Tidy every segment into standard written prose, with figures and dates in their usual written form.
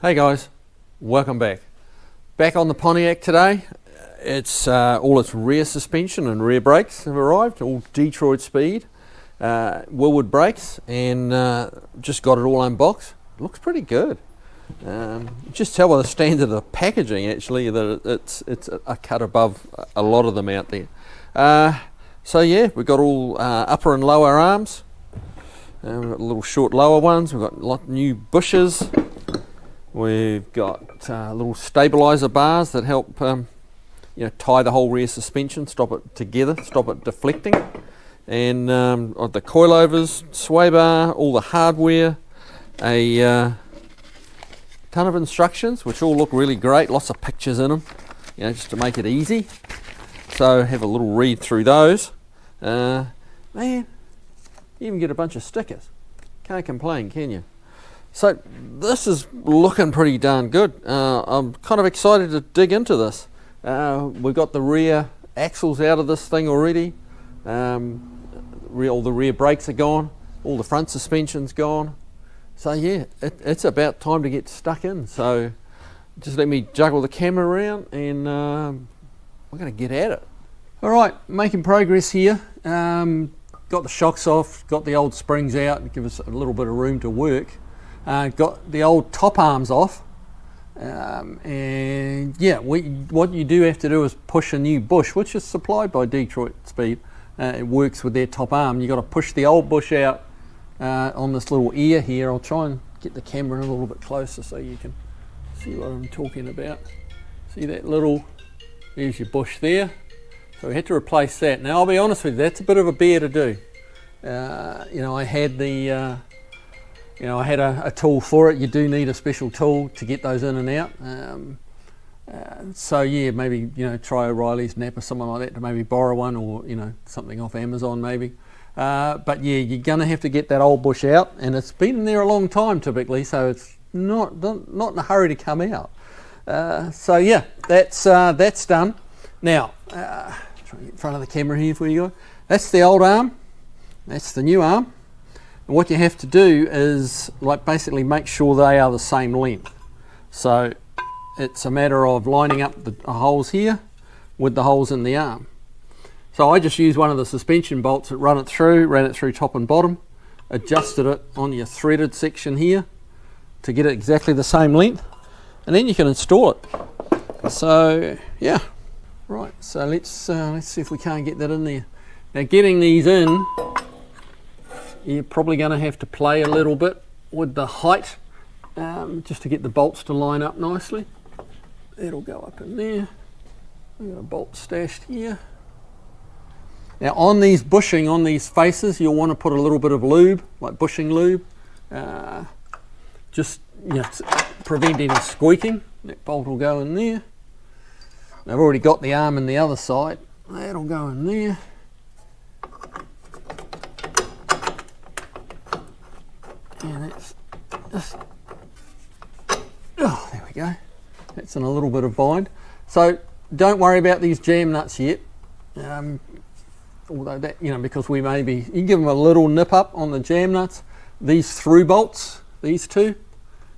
Hey guys, welcome back. Back on the Pontiac today. It's all its rear suspension and rear brakes have arrived, all Detroit speed, Willwood brakes, and just got it all unboxed. Looks pretty good. Just tell by the standard of the packaging actually that it's a cut above a lot of them out there. So yeah, we've got all upper and lower arms. We've got little short lower ones. We've got a lot of new bushes. We've got little stabilizer bars that help tie the whole rear suspension, stop it together, stop it deflecting. And the coilovers, sway bar, all the hardware, a ton of instructions which all look really great, lots of pictures in them, just to make it easy. So have a little read through those. Man, you even get a bunch of stickers. Can't complain, can you? So this is looking pretty darn good. I'm kind of excited to dig into this. We've got the rear axles out of this thing already. All the rear brakes are gone. All the front suspension's gone. So yeah, it's about time to get stuck in. So just let me juggle the camera around and we're going to get at it. All right, making progress here. Got the shocks off, got the old springs out to give us a little bit of room to work. Got the old top arms off, and yeah, what you do have to do is push a new bush, which is supplied by Detroit Speed. It works with their top arm. You got to push the old bush out on this little ear here. I'll try and get the camera in a little bit closer so you can see what I'm talking about. See that little, there's your bush there. So we had to replace that. Now I'll be honest with you, that's a bit of a bear to do. I had the I had a tool for it. You do need a special tool to get those in and out. So yeah, maybe try O'Reilly's, Nap or something like that to maybe borrow one, or something off Amazon maybe. But yeah, you're gonna have to get that old bush out, and it's been in there a long time typically, so it's not in a hurry to come out. So yeah, that's done. Now, try to get in front of the camera here for you guys. That's the old arm. That's the new arm. And what you have to do is basically make sure they are the same length. So it's a matter of lining up the holes here with the holes in the arm. So I just used one of the suspension bolts that ran it through top and bottom, adjusted it on your threaded section here to get it exactly the same length, and then you can install it. So yeah, right. So let's see if we can't get that in there. Now getting these in, you're probably going to have to play a little bit with the height just to get the bolts to line up nicely. It'll go up in there. We've got a bolt stashed here. Now on these bushing, on these faces, you'll want to put a little bit of lube, like bushing lube, just to prevent any squeaking. That bolt will go in there. I've already got the arm in the other side. That'll go in there. And that's just, there we go. That's in a little bit of bind. So don't worry about these jam nuts yet. Although that, because we you can give them a little nip up on the jam nuts. These through bolts, these two,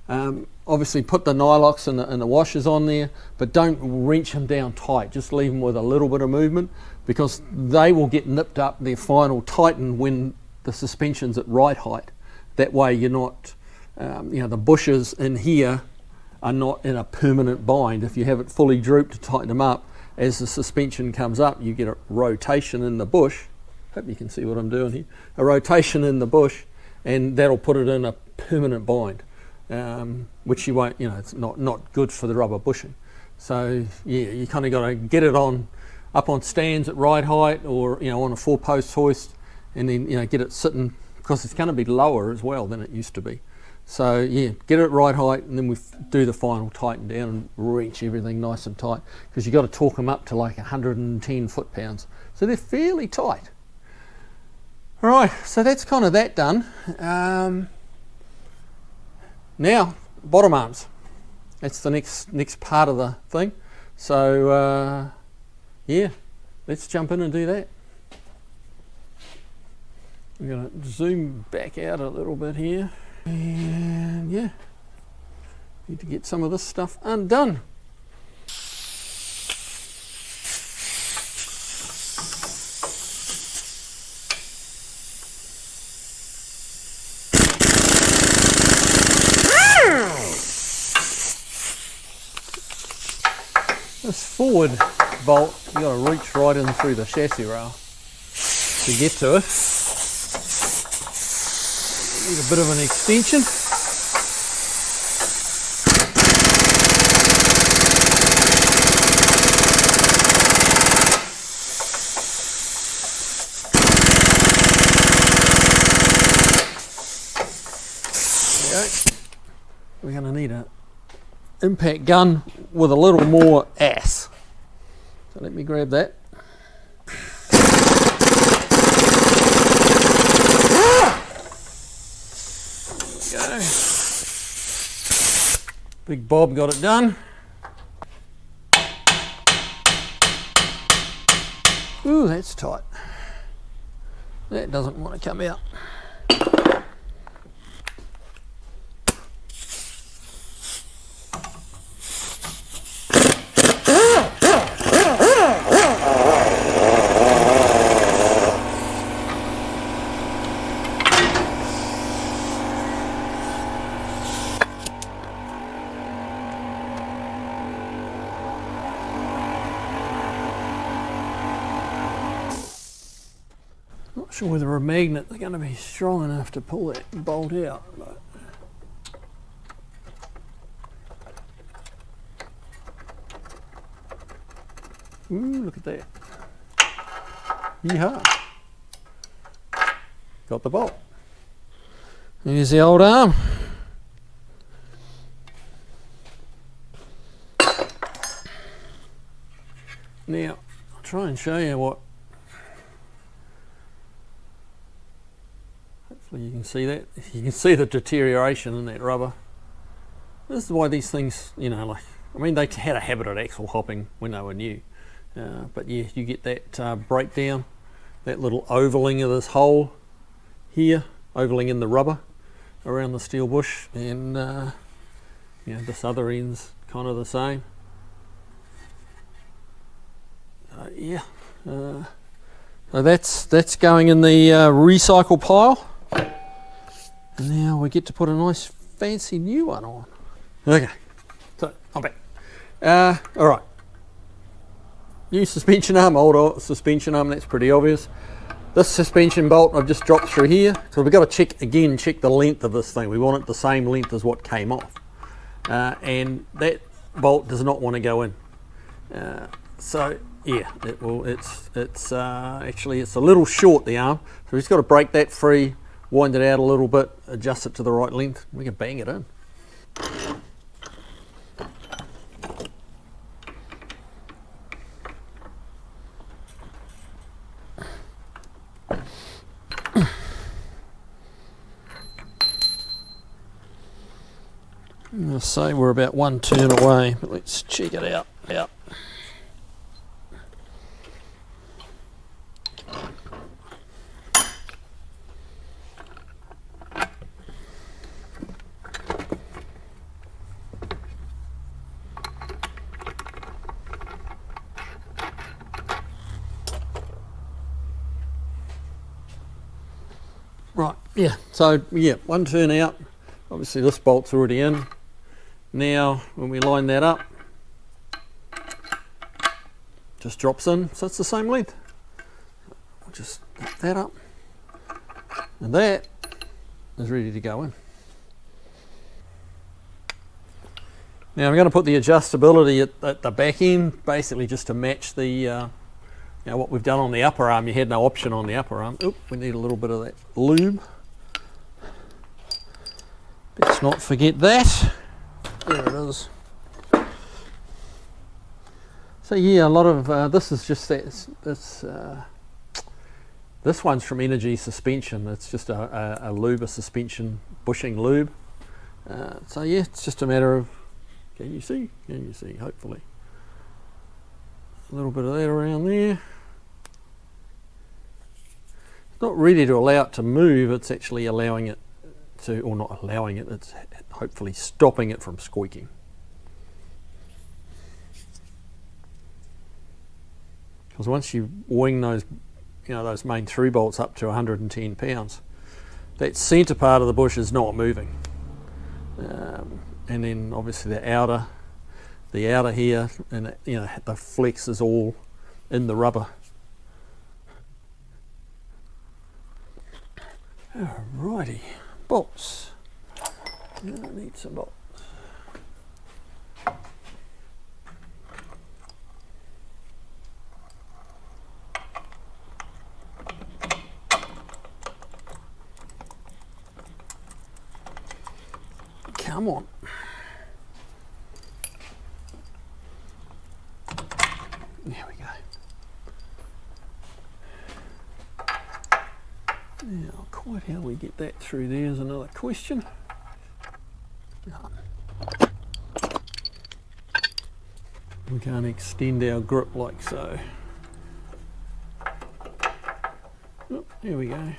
obviously put the nylox and the washers on there, but don't wrench them down tight. Just leave them with a little bit of movement, because they will get nipped up, their final tighten when the suspension's at right height. That way you're not, the bushes in here are not in a permanent bind. If you have it fully drooped to tighten them up, as the suspension comes up, you get a rotation in the bush. Hope you can see what I'm doing here. A rotation in the bush, and that'll put it in a permanent bind, which you won't, it's not good for the rubber bushing. So yeah, you kind of got to get it up on stands at right height, or on a 4-post hoist, and then get it sitting, because it's going to be lower as well than it used to be. So yeah, get it at right height, and then we do the final tighten down and wrench everything nice and tight, because you've got to torque them up to like 110 foot-pounds. So they're fairly tight. All right, so that's kind of that done. Now, bottom arms. That's the next part of the thing. So yeah, let's jump in and do that. I'm going to zoom back out a little bit here, and yeah, Need to get some of this stuff undone. This forward bolt, you got to reach right in through the chassis rail to get to it. Need a bit of an extension. There we go. We're going to need an impact gun with a little more ass. So let me grab that. There we go. Big Bob got it done. Ooh, that's tight. That doesn't want to come out. Not sure whether a magnet is going to be strong enough to pull that bolt out. But ooh, look at that. Yeehaw. Got the bolt. Here's the old arm. Now, I'll try and show you what. Hopefully you can see that. You can see the deterioration in that rubber. This is why these things, you know, like, I mean, they had a habit of axle hopping when they were new. But yeah, you get that breakdown, that little ovaling of this hole here, ovaling in the rubber around the steel bush, and you know, this other end's kind of the same. Yeah, so that's going in the recycle pile. And now we get to put a nice fancy new one on. Okay, so I'm back. All right. New suspension arm, old suspension arm, that's pretty obvious. This suspension bolt I've just dropped through here, so we've got to check the length of this thing. We want it the same length as what came off. And that bolt does not want to go in. So yeah, actually it's a little short, the arm. So we've just got to break that free, wind it out a little bit, adjust it to the right length, we can bang it in. I'll say we're about one turn away, but let's check it out. Right, yeah, so yeah, one turn out. Obviously this bolt's already in. Now when we line that up, just drops in, so it's the same length. We'll just lift that up, and that is ready to go in. Now I'm going to put the adjustability at the back end, basically just to match the you know, what we've done on the upper arm. You had no option on the upper arm. Oop, we need a little bit of that lube. Let's not forget that. There it is. So yeah, a lot of this is just this one's from Energy Suspension. It's just a lube, a suspension bushing lube. So yeah, it's just a matter of, can you see? Hopefully. A little bit of that around there. It's not ready to allow it to move, it's actually allowing it to, or not allowing it, it's hopefully stopping it from squeaking. Because once you wing those, those main through bolts up to 110 pounds, that centre part of the bush is not moving. And then obviously the outer here, and the flex is all in the rubber. Alrighty, bolts. I need some bolts. Come on. There we go. Now, quite how we get that through there is another question. We can't extend our grip like so. Oh, there we go.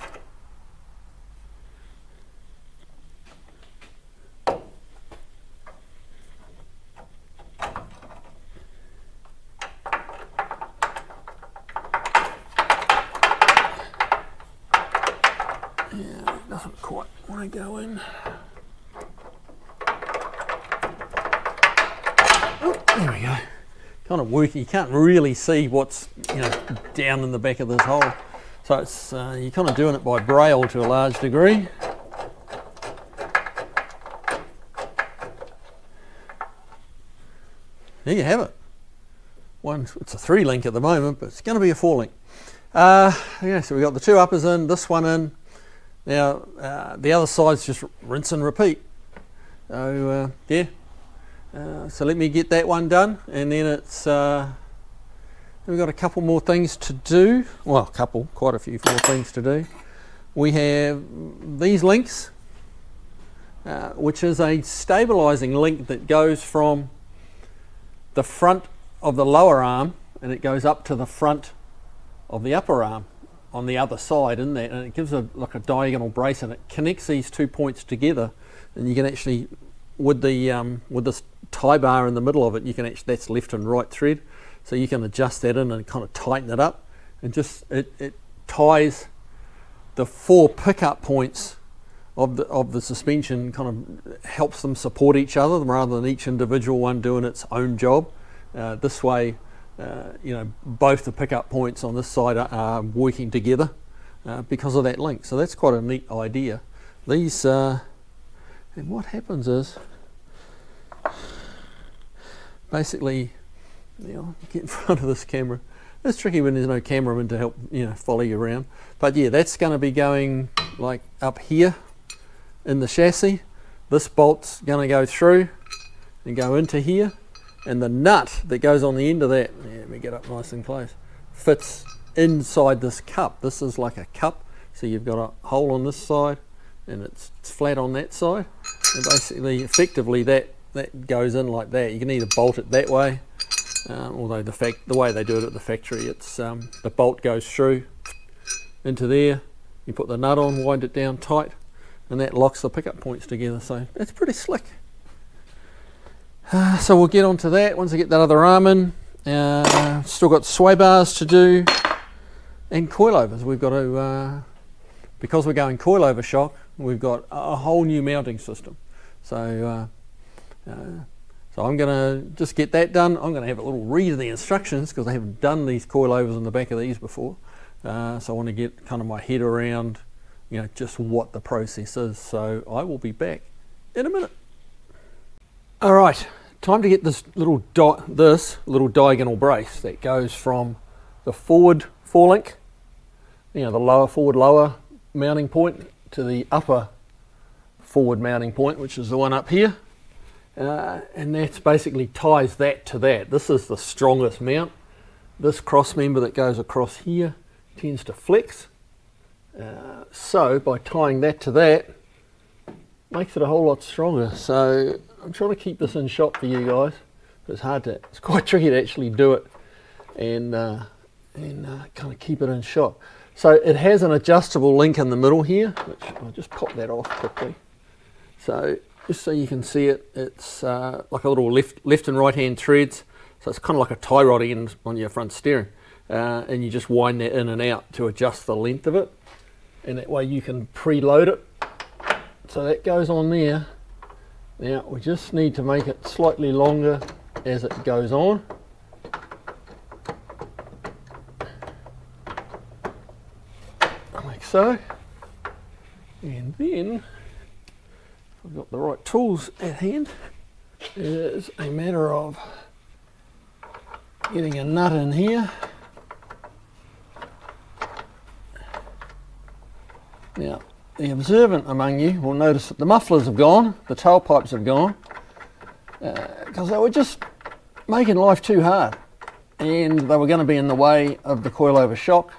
Yeah, it doesn't quite want to go in. Oh, there we go. Kind of worky. You can't really see what's down in the back of this hole, so it's you're kind of doing it by braille to a large degree. There you have it. It's a 3-link at the moment, but it's going to be a 4-link. Yeah, so we've got the 2 uppers in, this one in. Now the other side's just rinse and repeat. So yeah. So let me get that one done, and then it's we've got a couple more things to do. Well, quite a few more things to do. We have these links, which is a stabilizing link that goes from the front of the lower arm and it goes up to the front of the upper arm on the other side, and it gives like a diagonal brace, and it connects these 2 points together, and you can actually, with this tie bar in the middle of it, you can actually, that's left and right thread, so you can adjust that in and kind of tighten it up, and just it ties the 4 pickup points of the suspension, kind of helps them support each other rather than each individual one doing its own job. This way, both the pickup points on this side are working together because of that link. So that's quite a neat idea. These, and what happens is, basically, get in front of this camera. It's tricky when there's no cameraman to help follow you around. But yeah, that's going to be going like up here in the chassis. This bolt's going to go through and go into here, and the nut that goes on the end of that, let me get up nice and close, fits inside this cup. This is like a cup, so you've got a hole on this side and it's flat on that side, and basically effectively that goes in like that. You can either bolt it that way, although the way they do it at the factory, it's the bolt goes through into there, you put the nut on, wind it down tight, and that locks the pickup points together. So it's pretty slick. So we'll get onto that once I get that other arm in. Still got sway bars to do and coilovers. We've got to, because we're going coilover shock, we've got a whole new mounting system. So I'm going to just get that done. I'm going to have a little read of the instructions because I haven't done these coilovers on the back of these before. So I want to get kind of my head around just what the process is. So I will be back in a minute. All right, time to get this little diagonal brace that goes from the forward 4-link, the lower forward mounting point, to the upper forward mounting point, which is the one up here, and that's basically ties that to that. This is the strongest mount. This cross member that goes across here tends to flex. So by tying that to that, makes it a whole lot stronger. So I'm trying to keep this in shot for you guys, but it's quite tricky to actually do it and kind of keep it in shot. So it has an adjustable link in the middle here, which I'll just pop that off quickly. So just so you can see it, it's like a little left and right hand threads. So it's kind of like a tie rod end on your front steering. And you just wind that in and out to adjust the length of it. And that way you can preload it. So that goes on there. Now we just need to make it slightly longer as it goes on. Like so. And then, if I've got the right tools at hand, it is a matter of getting a nut in here. Now, the observant among you will notice that the mufflers have gone, the tailpipes have gone, because they were just making life too hard, and they were going to be in the way of the coilover shock,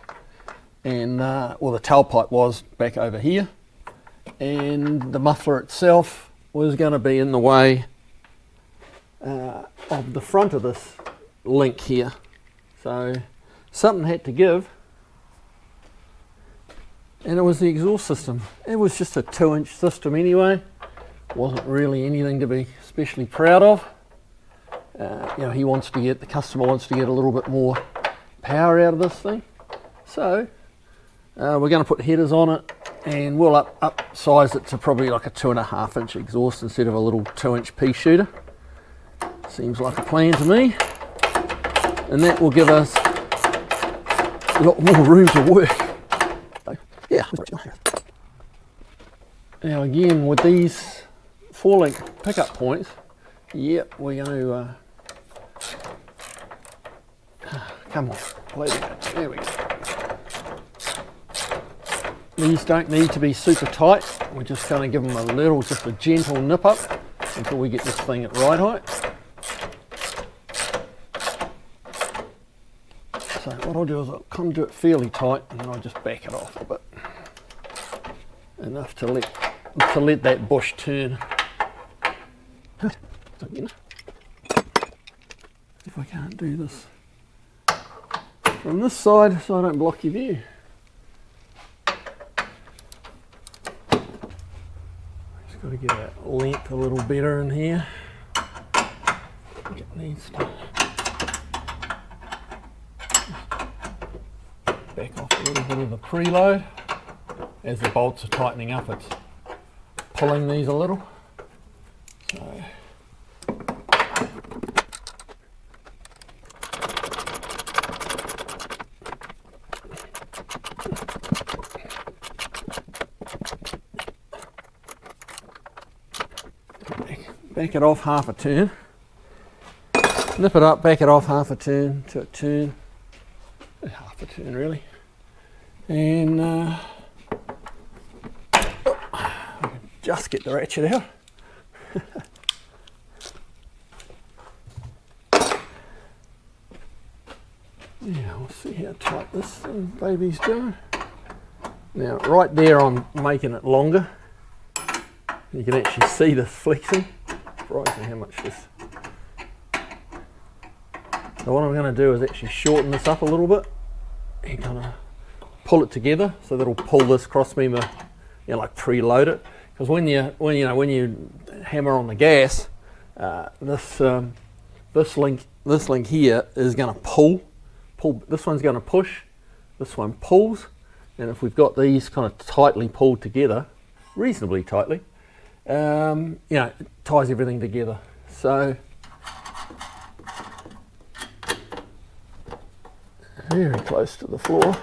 and well, the tailpipe was back over here, and the muffler itself was going to be in the way of the front of this link here. So something had to give, and it was the exhaust system. It was just a 2-inch system anyway. Wasn't really anything to be especially proud of. You know, the customer wants to get a little bit more power out of this thing. So we're going to put headers on it, and we'll upsize it to probably like a 2.5-inch exhaust instead of a little 2-inch pea shooter. Seems like a plan to me. And that will give us a lot more room to work. Yeah. Now again, with these 4-link pickup points, yep, we're going to come on, there we go. These don't need to be super tight. We're just going to give them just a gentle nip up until we get this thing at right height. So what I'll do is I'll come to it fairly tight, and then I'll just back it off a bit. Enough to let that bush turn. If I can't do this from this side so I don't block your view. Just got to get that length a little better in here. I think it needs to back off a little bit of the preload. As the bolts are tightening up, it's pulling these a little. So back it off half a turn, nip it up, back it off half a turn to a turn, half a turn really, and just get the ratchet out. Yeah, we'll see how tight this baby's doing. Now, right there, I'm making it longer. You can actually see this flexing. Surprising how much this. So what I'm going to do is actually shorten this up a little bit and kind of pull it together so that'll pull this crossbeam, like preload it. Because when you hammer on the gas, this link here is going to pull. This one's going to push. This one pulls, and if we've got these kind of tightly pulled together, reasonably tightly, it ties everything together. So very close to the floor.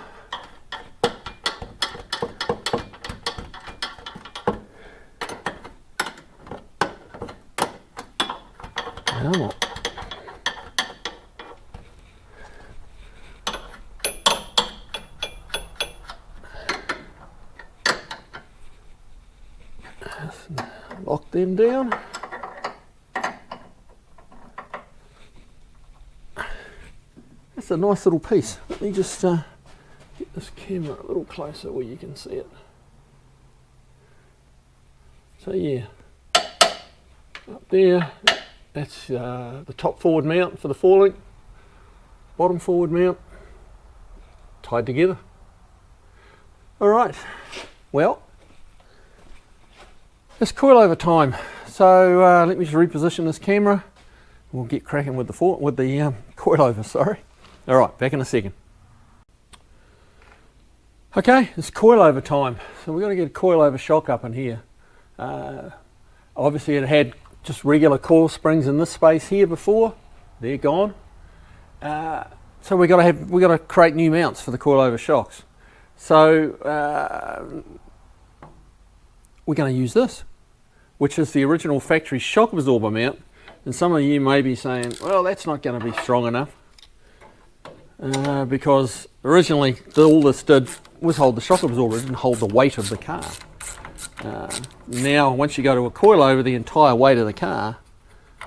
Come on. Lock them down. That's a nice little piece. Let me just get this camera a little closer where you can see it. So yeah, up there, that's the top forward mount for the 4-link, bottom forward mount, tied together. All right, well, it's coilover time. so let me just reposition this camera. We'll get cracking with the coilover, sorry. All right, back in a second. Okay, it's coilover time. So we've got to get a coilover shock up in here. Obviously it had just regular coil springs in this space here before. They're gone. So we've got to create new mounts for the coilover shocks. So we're going to use this, which is the original factory shock absorber mount. And some of you may be saying, well, that's not going to be strong enough, because originally all this did was hold the shock absorber, it didn't hold the weight of the car. Now once you go to a coilover, the entire weight of the car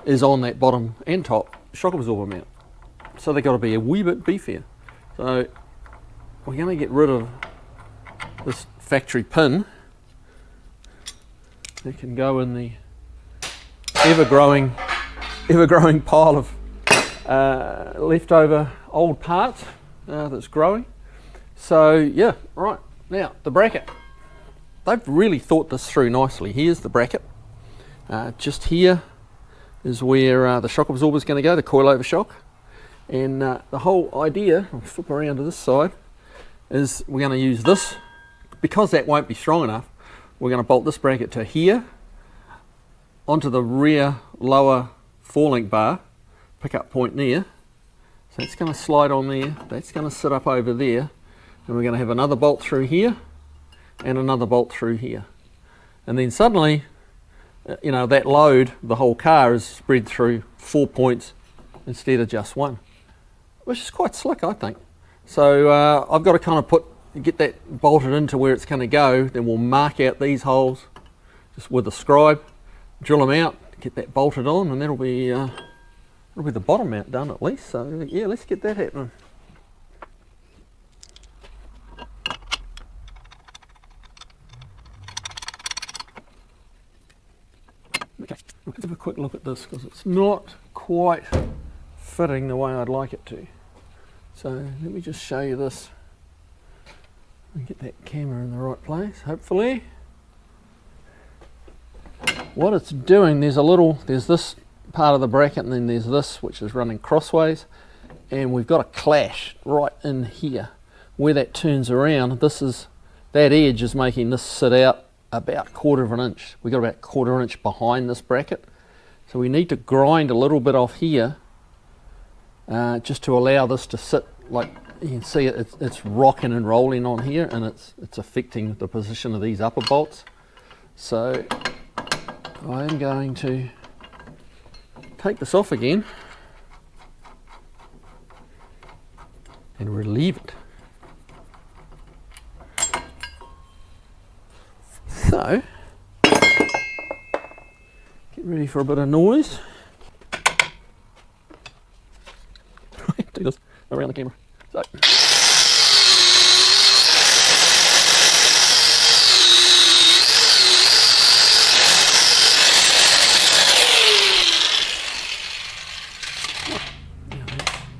is on that bottom and top shock absorber mount. So they've got to be a wee bit beefier. So we're going to get rid of this factory pin. It can go in the ever-growing pile of leftover old parts that's growing. So yeah, right, now the bracket. They've really thought this through nicely. Here's the bracket. Just here is where the shock absorber is going to go, the coilover shock. And the whole idea, I'll flip around to this side, is we're going to use this. Because that won't be strong enough, we're going to bolt this bracket to here, onto the rear lower 4-link bar, pickup point there. So it's going to slide on there, that's going to sit up over there, and we're going to have another bolt through here, and another bolt through here. And then suddenly, you know, that load, the whole car is spread through 4 points instead of just one, which is quite slick, I think. So I've got to kind of get that bolted into where it's going to go. Then we'll mark out these holes just with a scribe, drill them out, get that bolted on, and that'll be the bottom mount done at least. So yeah, let's get that happening. Okay, let's have a quick look at this because it's not quite fitting the way I'd like it to. So let me just show you this and get that camera in the right place, hopefully. What it's doing, there's this part of the bracket, and then there's this which is running crossways, and we've got a clash right in here where that turns around. That edge is making this sit out about 1/4 of an inch. We've got about 1/4 of an inch behind this bracket, so we need to grind a little bit off here just to allow this to sit. Like you can see, it's rocking and rolling on here, and it's affecting the position of these upper bolts. So I am going to take this off again and relieve it. So get ready for a bit of noise. Do this around the camera. So.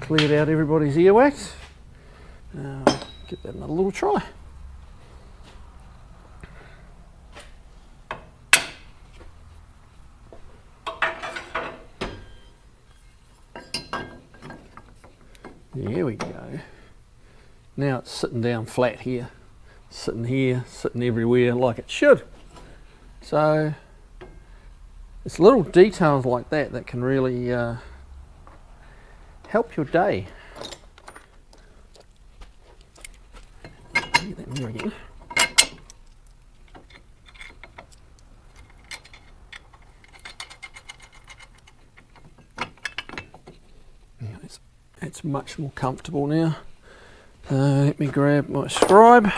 Cleared out everybody's earwax. Give that another little try. There we go. Now it's sitting down flat here, sitting everywhere like it should. So it's little details like that that can really help your day. Get that mirror again. It's much more comfortable now. Let me grab my scribe.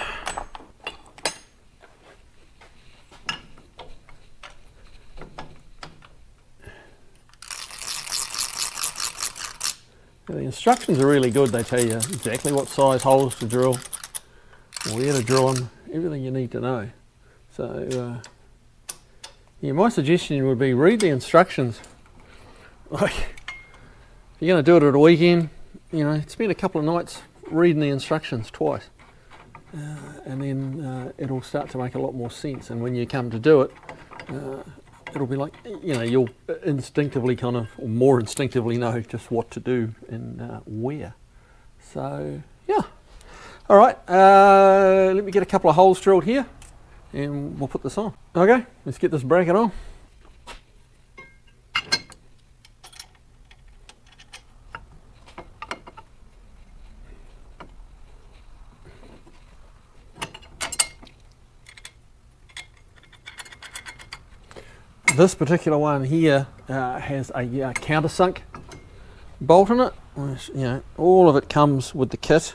The instructions are really good. They tell you exactly what size holes to drill, where to drill them, everything you need to know. So yeah, my suggestion would be read the instructions. Like, if you're going to do it at a weekend, you know, spend a couple of nights reading the instructions twice, and then it'll start to make a lot more sense. And when you come to do it, it'll be like, you know, you'll instinctively kind of, or more instinctively know just what to do and where. So yeah. All right, let me get a couple of holes drilled here and we'll put this on. Okay, let's get this bracket on. This particular one here has a countersunk bolt in it. Which, you know, all of it comes with the kit.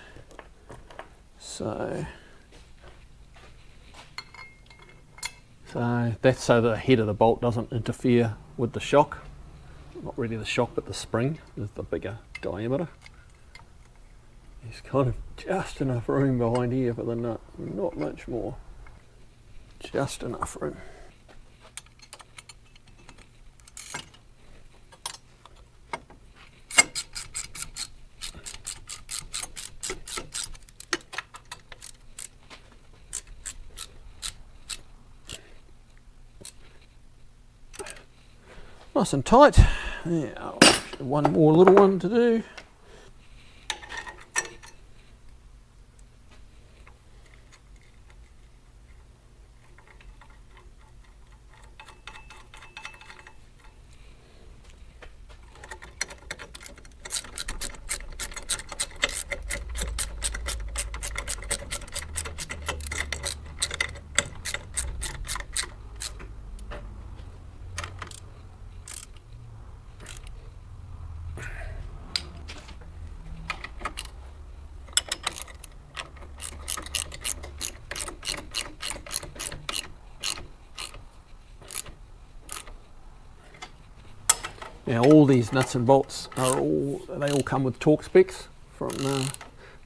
So that's so the head of the bolt doesn't interfere with the shock. Not really the shock, but the spring is the bigger diameter. There's kind of just enough room behind here for the nut, not much more. Just enough room. Nice and tight. Now, one more little one to do. Now all these nuts and bolts they all come with torque specs from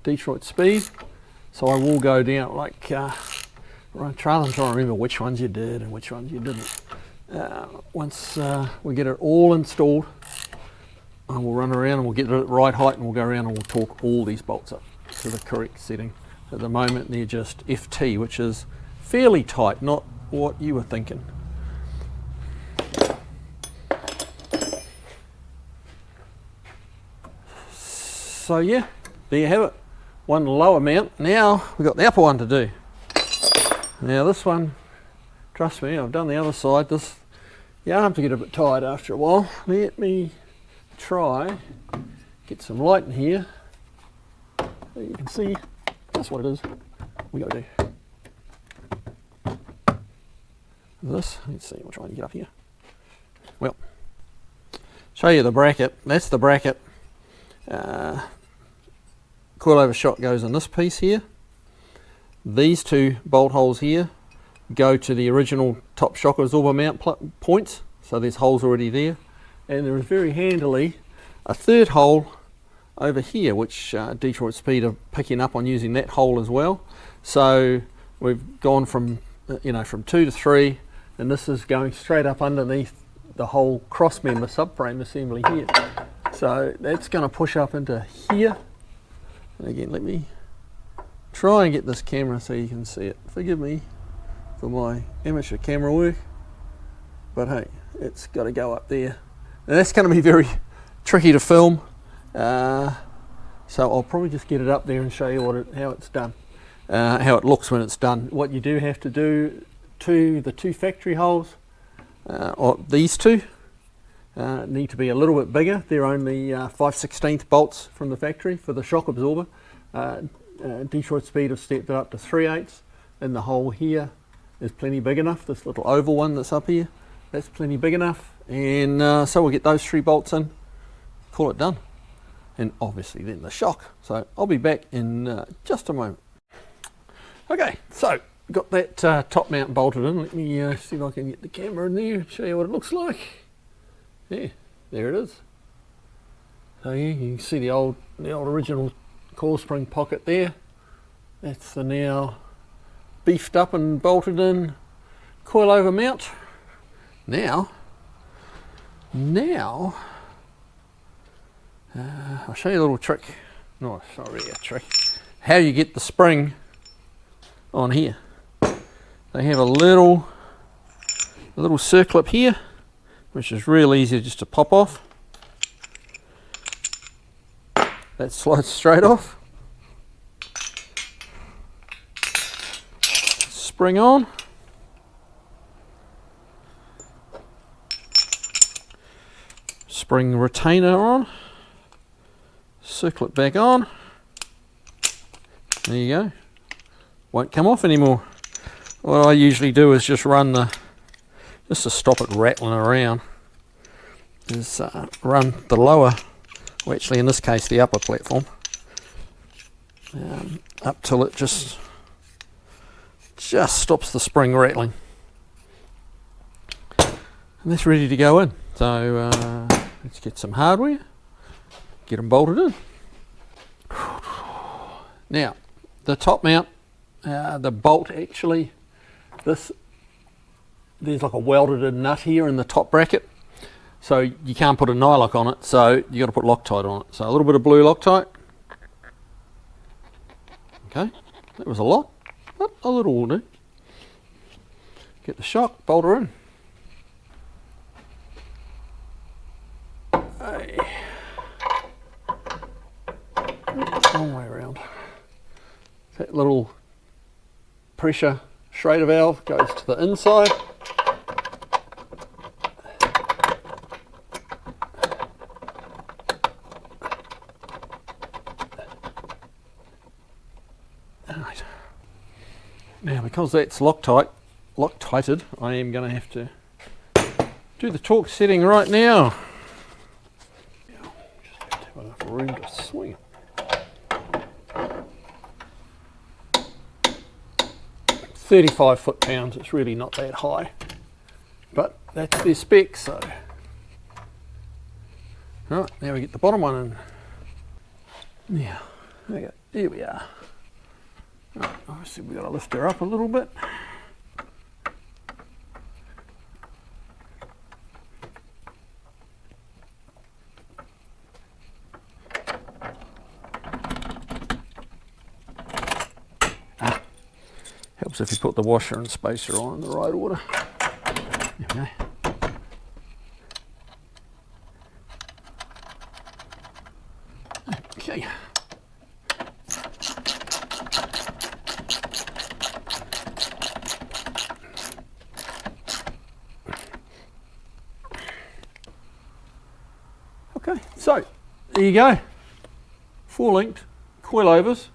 Detroit Speed. So I will go down like rather than trying to remember which ones you did and which ones you didn't. Once we get it all installed, I will run around and we'll get it at the right height and we'll go around and we'll torque all these bolts up to the correct setting. At the moment they're just FT, which is fairly tight, not what you were thinking. So yeah, there you have it. One lower mount. Now we've got the upper one to do. Now this one, trust me, I've done the other side. This, the arms to get a bit tired after a while. Let me try, get some light in here. So you can see, that's what it is. We got to do this. Let's see, we'll try and get up here. Well, show you the bracket. That's the bracket. Coilover shot goes in this piece here. These two bolt holes here go to the original top shock absorber mount points, so there's holes already there. And there is very handily a third hole over here, which Detroit Speed are picking up on using that hole as well. So we've gone from from 2 to 3, and this is going straight up underneath the whole cross member subframe assembly here. So that's going to push up into here. And again, let me try and get this camera so you can see it. Forgive me for my amateur camera work, but hey, it's got to go up there. And that's going to be very tricky to film, so I'll probably just get it up there and show you how it's done, how it looks when it's done. What you do have to do to the two factory holes, or these two, need to be a little bit bigger. They're only 5/16 bolts from the factory for the shock absorber. Detroit Speed have stepped it up to 3/8, and the hole here is plenty big enough. This little oval one that's up here, that's plenty big enough. And so we'll get those 3 bolts in, call it done. And obviously then the shock. So I'll be back in just a moment. Okay, so got that top mount bolted in. Let me see if I can get the camera in there and show you what it looks like. Yeah, there it is. So yeah, you can see the old original coil spring pocket there. That's the now beefed up and bolted in coilover mount. Now I'll show you a little trick. No, it's not really a trick. How you get the spring on here. They have a little a little circlip here, which is real easy just to pop off. That slides straight off. Spring on. Spring retainer on. Circlip back on. There you go. Won't come off anymore. What I usually do is just run just to stop it rattling around, is run the lower, well actually in this case the upper platform, up till it just stops the spring rattling. And that's ready to go in. So let's get some hardware, get them bolted in. Now, the top mount, the bolt actually, there's like a welded in nut here in the top bracket, so you can't put a nylock on it, so you got to put Loctite on it. So a little bit of blue Loctite. Okay, that was a lot, but a little will do. Get the shock, bolt her in. Hey. Wrong way around. That little pressure Schrader valve goes to the inside. Right. Now, because that's Loctited, I am going to have to do the torque setting right now. Just have to have enough room to swing it. 35 foot-pounds, it's really not that high, but that's their spec, so. Right, now we get the bottom one in. Yeah, okay, here we are. Right, obviously we've got to lift her up a little bit. Helps if you put the washer and spacer on in the right order. There we go. Okay. Okay, so there you go. 4-linked coilovers.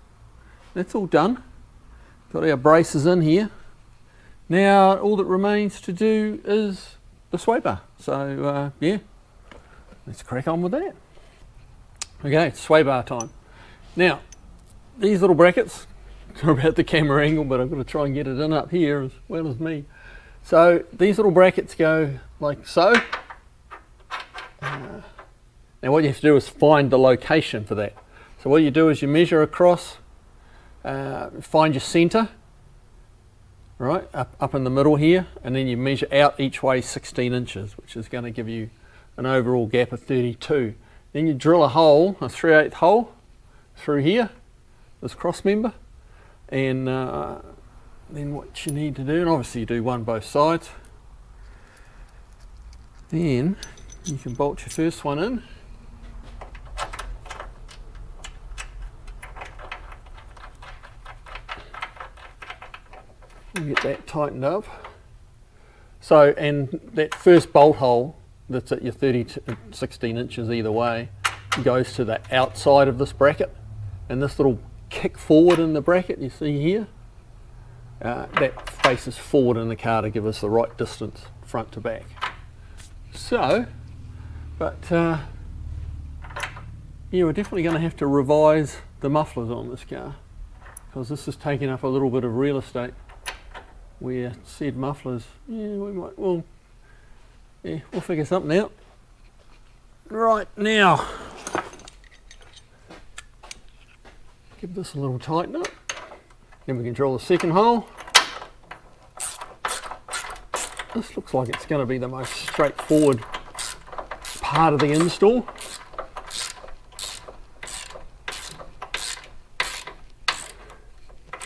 That's all done. Got our braces in here. Now all that remains to do is the sway bar. So yeah, let's crack on with that. Okay, it's sway bar time. Now these little brackets, sorry about the camera angle, but I've got to try and get it in up here as well as me. So these little brackets go like so. Now what you have to do is find the location for that. So what you do is you measure across, find your center, right, up in the middle here, and then you measure out each way 16 inches, which is going to give you an overall gap of 32. Then you drill a hole, a 3/8 hole, through here, this cross member, and then what you need to do, and obviously you do one both sides, then you can bolt your first one in. We'll get that tightened up. So, and that first bolt hole that's at your 16 inches either way goes to the outside of this bracket, and this little kick forward in the bracket you see here, that faces forward in the car to give us the right distance front to back. So, but yeah, we're definitely going to have to revise the mufflers on this car, because this is taking up a little bit of real estate. Where said mufflers, yeah, we'll figure something out. Right, now, give this a little tighten up. Then we can drill the second hole. This looks like it's going to be the most straightforward part of the install.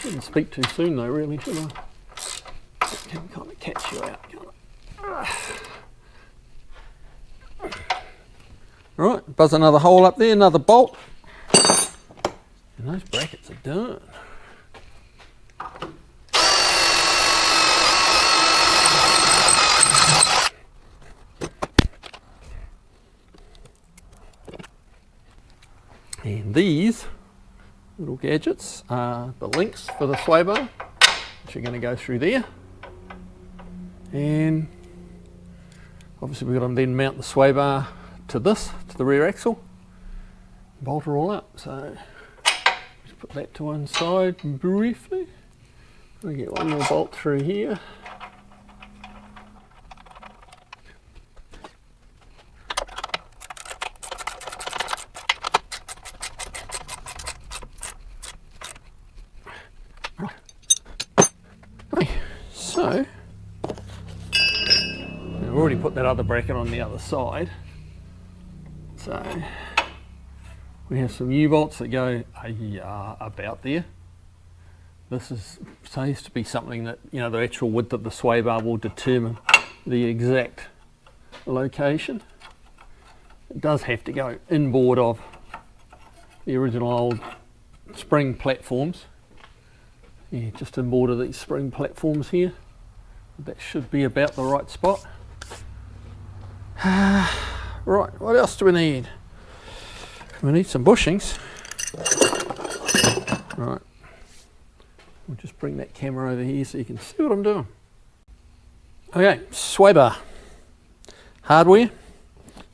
Didn't speak too soon though, really, should I? Can kind of catch you out, can't it? buzz another hole up there, another bolt, and those brackets are done. And these little gadgets are the links for the sway bar, which are going to go through there. And obviously we've got to then mount the sway bar to this, to the rear axle, bolt her all up. So just put that to one side briefly. We get one more bolt through here. So, I've already put that other bracket on the other side. So, we have some U-bolts that go about there. This is supposed to be something that, you know, the actual width of the sway bar will determine the exact location. It does have to go inboard of the original old spring platforms. Yeah, just inboard of these spring platforms here. That should be about the right spot. Right, what else do we need? We need some bushings. Right, we'll just bring that camera over here so you can see what I'm doing. Okay, sway bar hardware.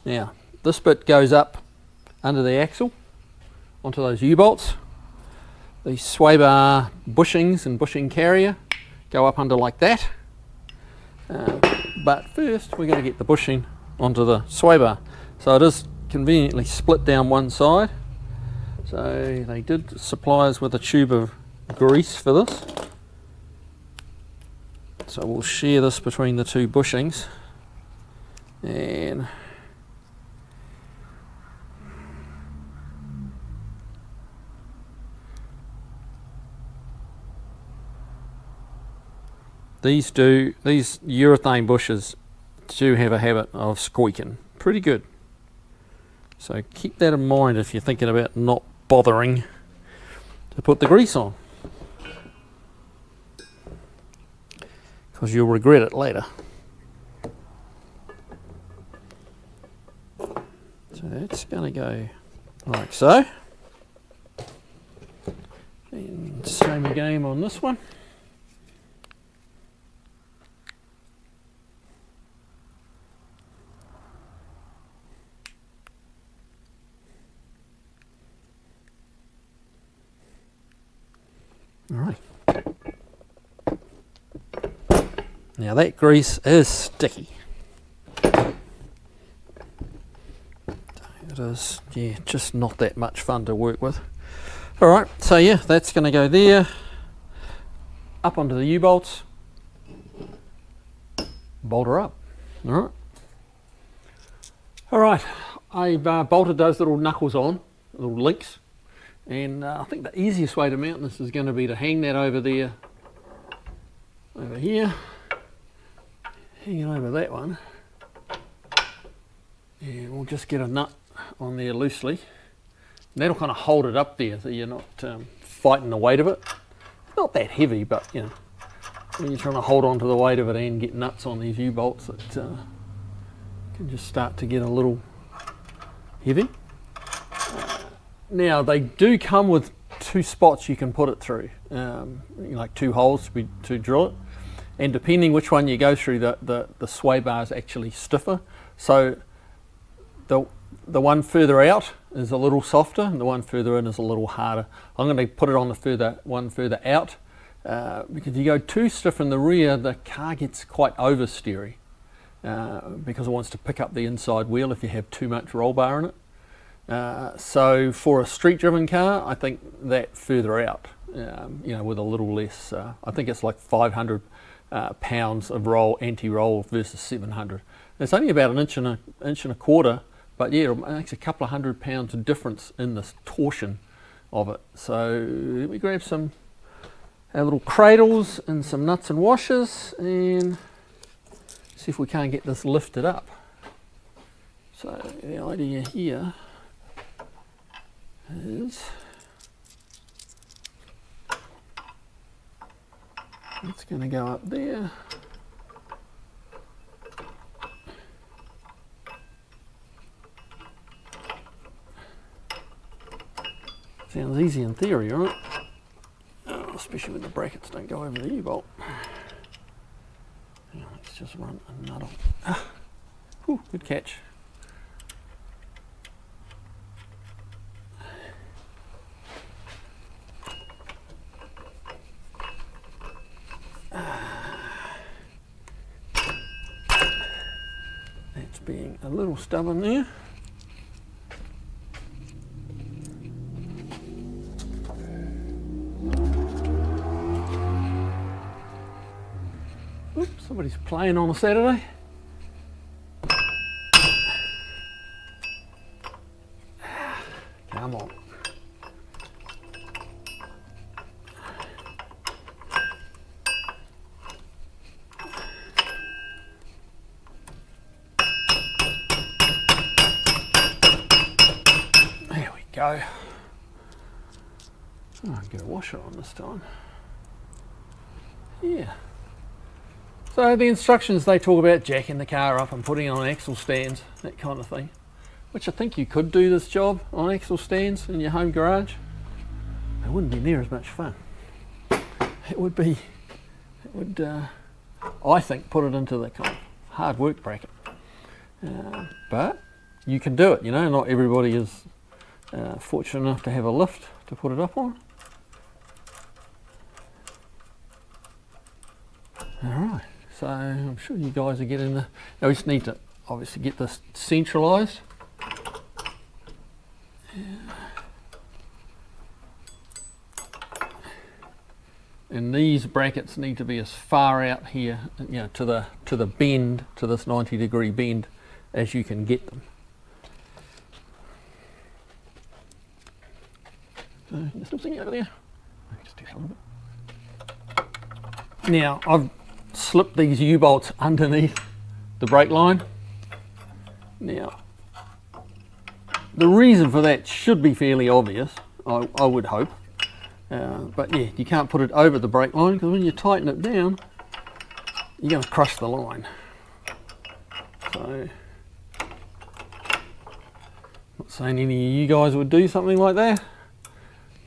Now, this bit goes up under the axle onto those U-bolts. The sway bar bushings and bushing carrier go up under like that. But first we're going to get the bushing onto the sway bar. So it is conveniently split down one side. So they did supply us with a tube of grease for this. So we'll share this between the two bushings. And these urethane bushes do have a habit of squeaking pretty good. So keep that in mind if you're thinking about not bothering to put the grease on, because you'll regret it later. So that's going to go like so. And same again on this one. Alright. Now that grease is sticky. It is, yeah, just not that much fun to work with. Alright, so yeah, that's going to go there, up onto the U-bolts, bolt her up. Alright, I've bolted those little knuckles on, little links. And I think the easiest way to mount this is going to be to hang that over there, over here, hang it over that one, and we'll just get a nut on there loosely. And that'll kind of hold it up there so you're not fighting the weight of it. It's not that heavy, but you know, when you're trying to hold on to the weight of it and get nuts on these U-bolts, it can just start to get a little heavy. Now they do come with two spots you can put it through, like two holes to drill it, and depending which one you go through, the sway bar is actually stiffer. So the one further out is a little softer, and the one further in is a little harder. I'm going to put it on the one further out, because if you go too stiff in the rear, the car gets quite oversteery, because it wants to pick up the inside wheel if you have too much roll bar in it. So for a street driven car, I think that further out, with a little less, I think it's like 500 pounds of anti-roll versus 700. It's only about an inch and a quarter, but yeah, it makes a couple of 100 pounds of difference in the torsion of it. So let me grab our little cradles and some nuts and washers and see if we can't get this lifted up. So the idea here is it's going to go up there. Sounds easy in theory, right? Oh, especially when the brackets don't go over the U-bolt. Let's just run a nut on. Ah, whew, good catch. That's being a little stubborn there. Oops, somebody's playing on a Saturday. Come on. There we go. Oh, I'll get a washer on this time. Yeah. So the instructions, they talk about jacking the car up and putting it on axle stands, that kind of thing. Which I think you could do this job on axle stands in your home garage. It wouldn't be near as much fun. It would, I think, put it into the kind of hard work bracket. But you can do it, you know, not everybody is fortunate enough to have a lift to put it up on. Alright, so I'm sure you guys are getting the... Now we just need to obviously get this centralised. And these brackets need to be as far out here, you know, to the bend, to this 90-degree bend, as you can get them. So you're still seeing it over there? Just do that a little bit. Now I've slipped these U-bolts underneath the brake line. Now the reason for that should be fairly obvious, I would hope. But yeah, you can't put it over the brake line because when you tighten it down, you're going to crush the line. So, not saying any of you guys would do something like that,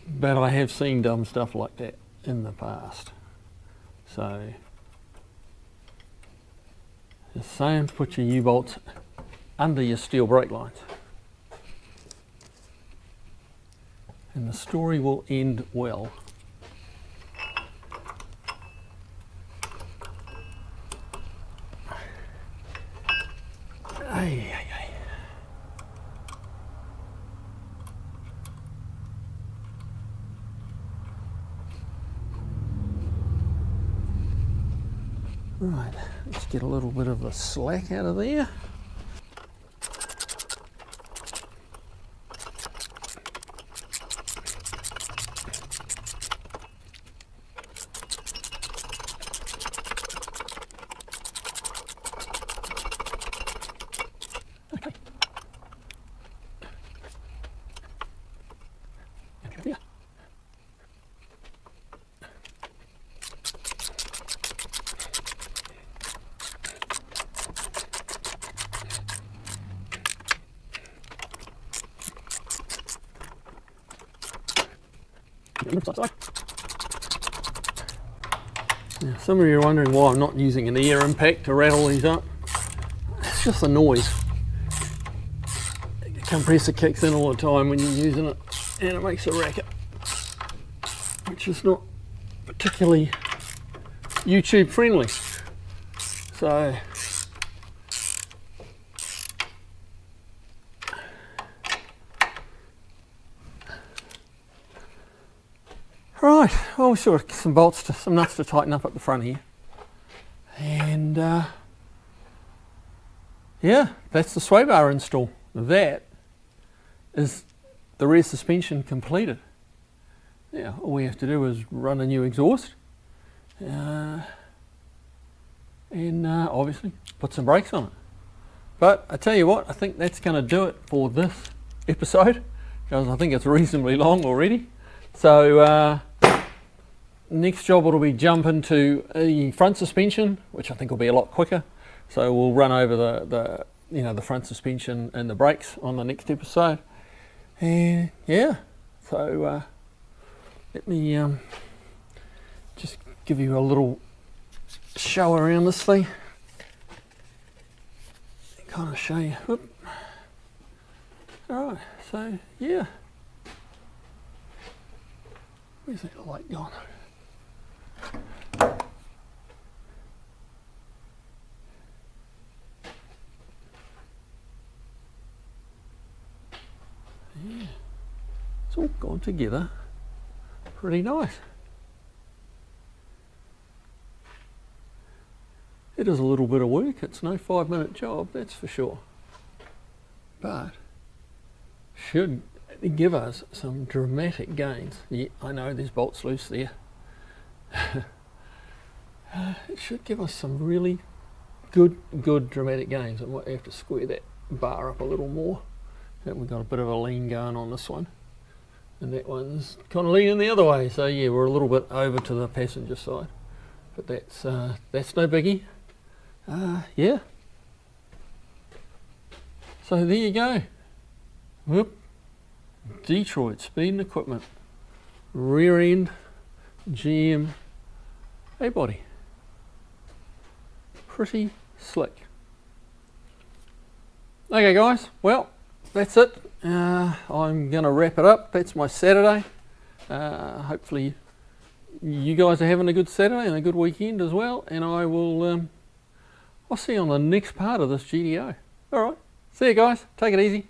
but I have seen dumb stuff like that in the past. So, just saying, put your U-bolts under your steel brake lines. And the story will end well. Ay, ay, ay. Right, let's get a little bit of the slack out of there. Now, some of you are wondering why I'm not using an air impact to rattle these up. It's just the noise. The compressor kicks in all the time when you're using it, and it makes a racket, which is not particularly YouTube friendly. So right, well, we've sort of some bolts, some nuts to tighten up at the front here, and yeah, that's the sway bar install. That is the rear suspension completed. Now all we have to do is run a new exhaust, and obviously put some brakes on it. But I tell you what, I think that's going to do it for this episode. because I think it's reasonably long already. So next job will be jump into the front suspension, which I think will be a lot quicker. So we'll run over the front suspension and the brakes on the next episode. And yeah, so let me just give you a little show around this thing. Kind of show you. Whoop. All right, so yeah. Where's that light gone? Yeah, it's all gone together pretty nice. It is a little bit of work. It's no 5-minute job, that's for sure. But should give us some dramatic gains. Yeah, I know there's bolts loose there. It should give us some really good dramatic gains. I might have to square that bar up a little more. We've got a bit of a lean going on this one, and that one's kind of leaning the other way. So yeah, we're a little bit over to the passenger side, but that's no biggie. Yeah. So there you go. Whoop. Detroit Speed and Equipment rear end GM A-body. Pretty slick. Okay guys, well that's it. I'm gonna wrap it up. That's my Saturday. Hopefully you guys are having a good Saturday and a good weekend as well, and I will I'll see you on the next part of this GTO. Alright, see you guys, take it easy.